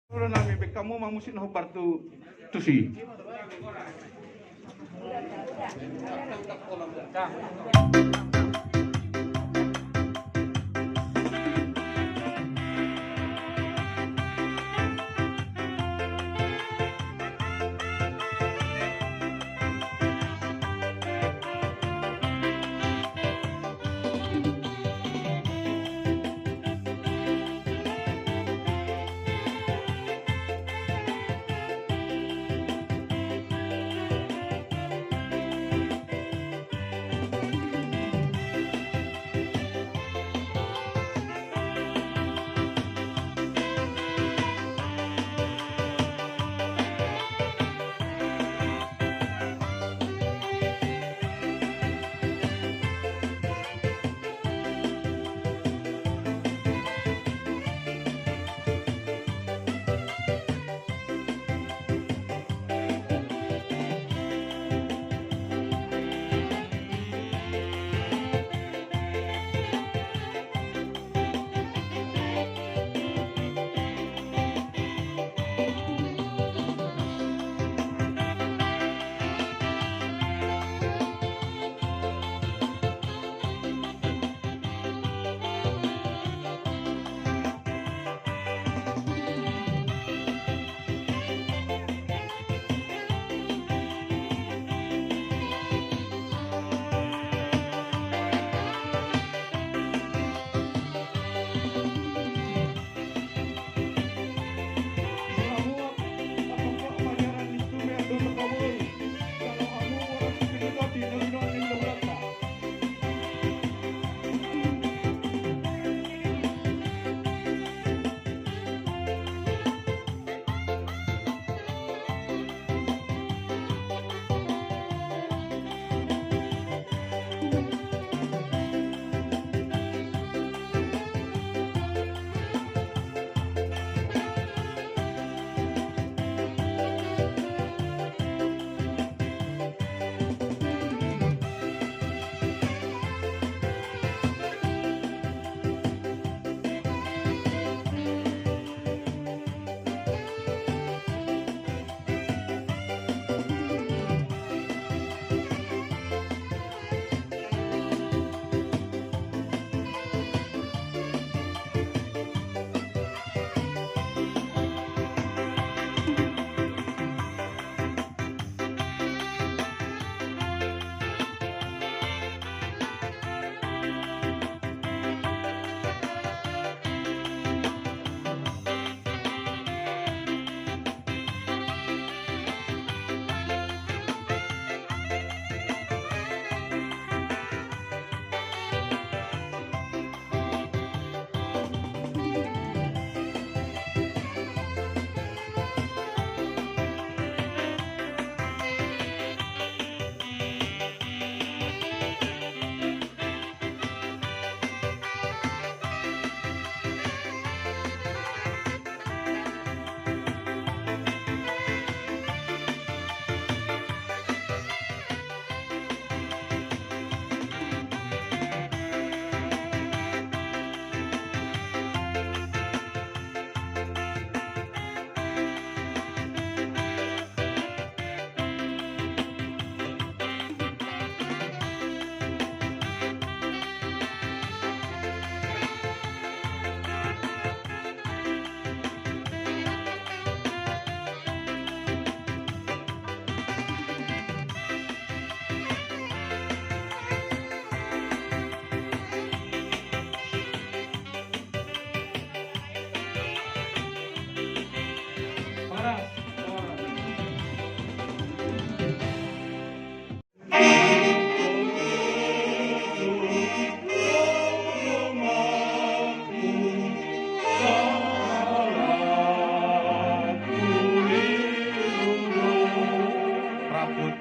Kalau nami kamu mau musim no partu tusi.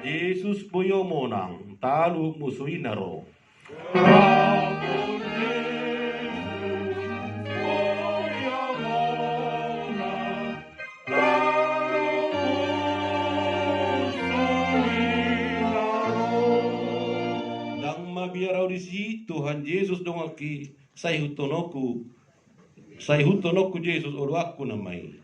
Yesus boyo monang talu musuhi naro. Dang mabiarau disi Tuhan Yesus dongaki sai hutonoku Yesus oru aku namai.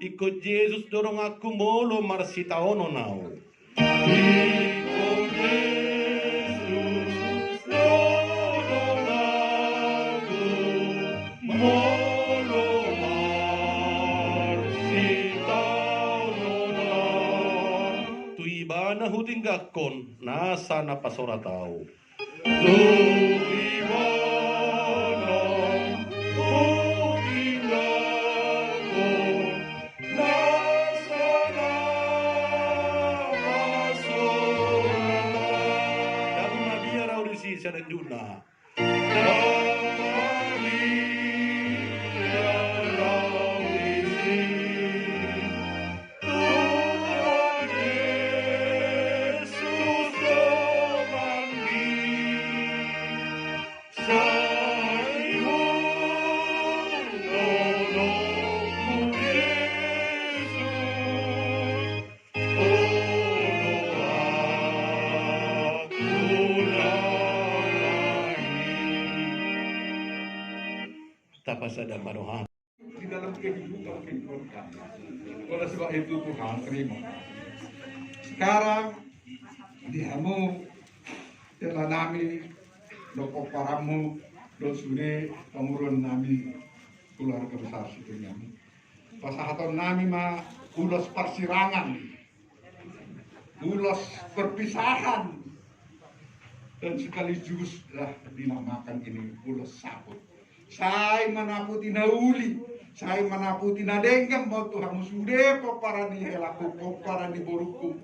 Ikut Yesus dorong aku molo marsitaono nau. Ikut Yesus dorong aku molo marsitaono nau. Tu iba na hutinggakon nasa napasora tao. Tu iba sa Duna. Tapasada manuhan. Di dalam kehidupan kita. Oleh sebab itu Tuhan terima. Sekarang dihamu telah nami doko paramu do sude pemurun nami keluarga besar situ nami. Pasahaton nami ma ulos persirangan, ulos perpisahan, dan sekaligus lah dinamakan ini ulos sabut. Saya manaputi na uli, saya manaputi na denggam mau Tuhan musude para ni helaku para ni boruku.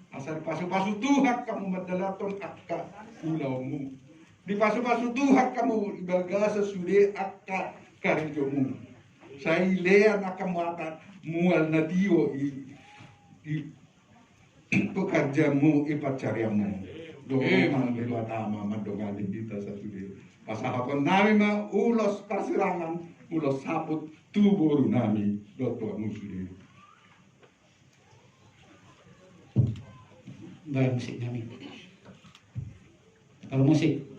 Asal pasu-pasu Tuhan kamu madalaton akka ulaumu. Di pasu-pasu Tuhan kamu ibagasa sude akka karjomu. Saya lean akan mata mual nadio i pekerjamu ipacariamu. Doa manggil tama madongalin kita satu dia. Pasahapon nami ma ulos persirangan, ulos saput tubur nami doto musuh. Baik musik nami. Kalau musik.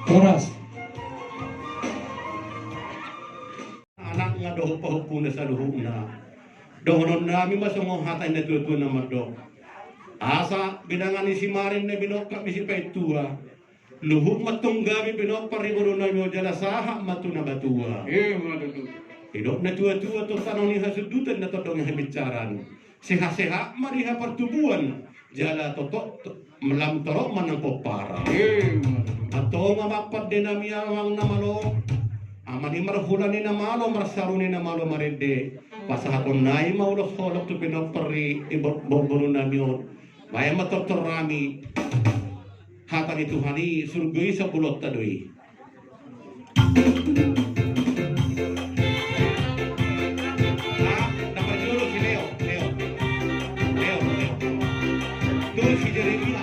Oras. Anak nga doho pahupuna sa luhog na. Dohonon nami masungong hatay na tuto na madok. Asa bidangan ni si Marin na binokap ni si Paitua. Luhog matunggabi binok parigulo na mo jala saha matu na batua. Madatu. Hidop na tua-tua to tanong ni hasudutan na totong habitsaran. Seha-seha mariha pertubuhan. Jala toto Malam taro manang popara. Ato nga mapad din nami ang namalo. Amani marhula ni namalo, marsaru ni namalo marede. Pasahakon na maulos holok tu pinapari iborboro nami on. Maya matortor rami. Hatan itu hani surgui sa pulot tadoi. Napajulo si Leo. Tuh si Jeremia.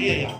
Iya.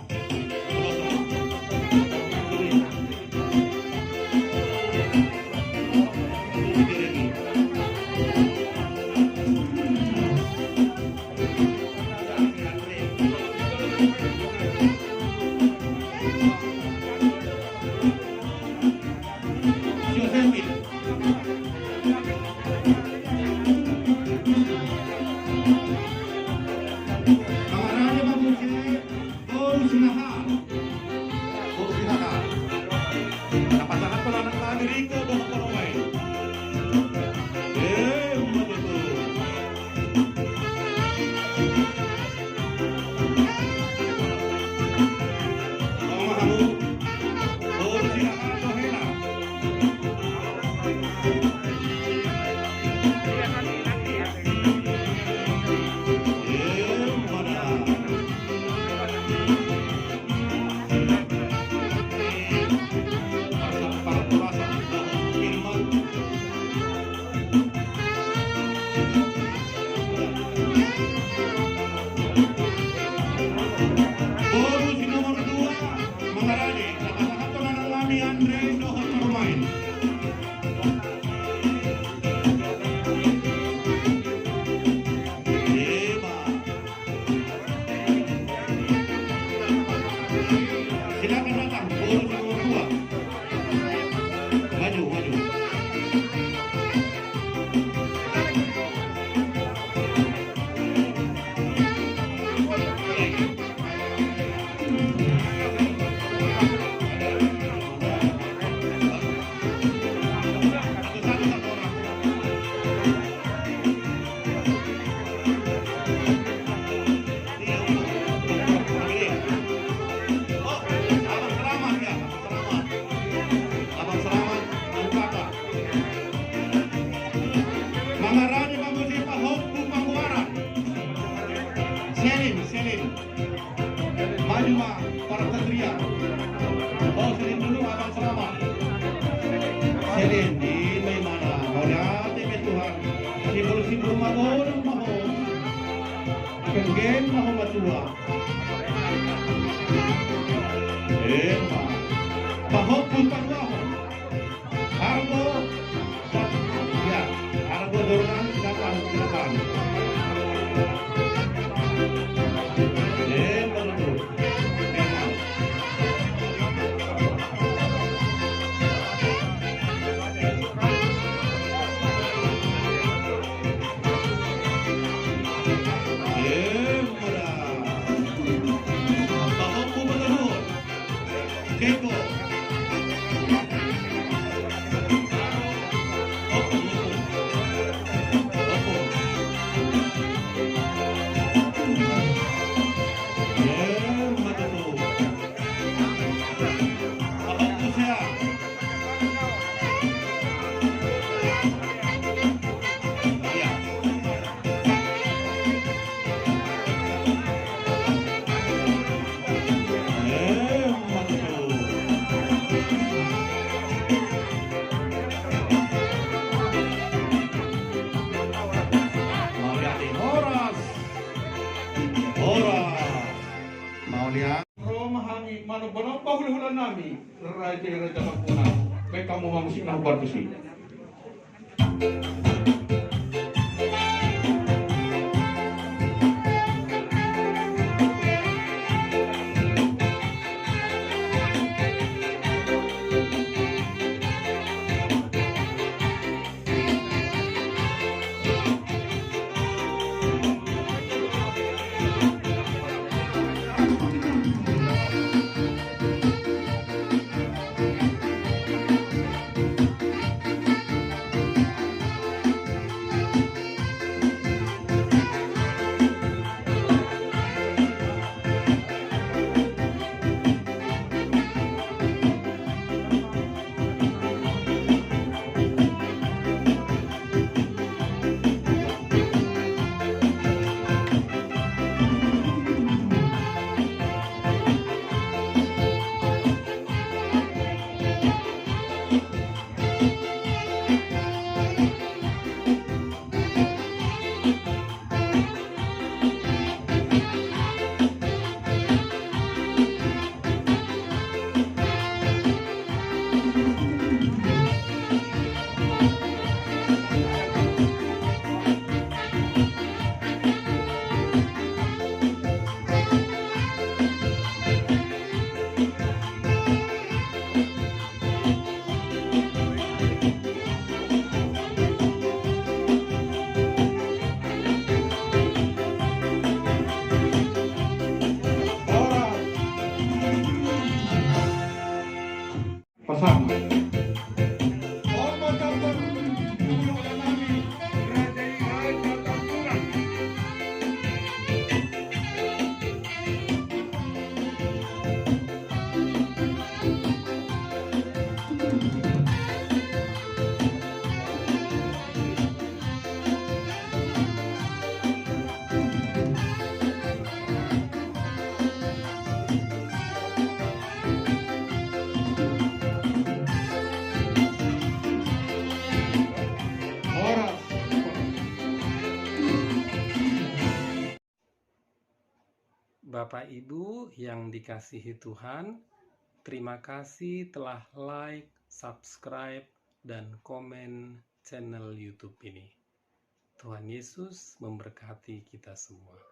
Kamu mau musik nak buat musik. Bapak Ibu yang dikasihi Tuhan, terima kasih telah like, subscribe, dan komen channel YouTube ini. Tuhan Yesus memberkati kita semua.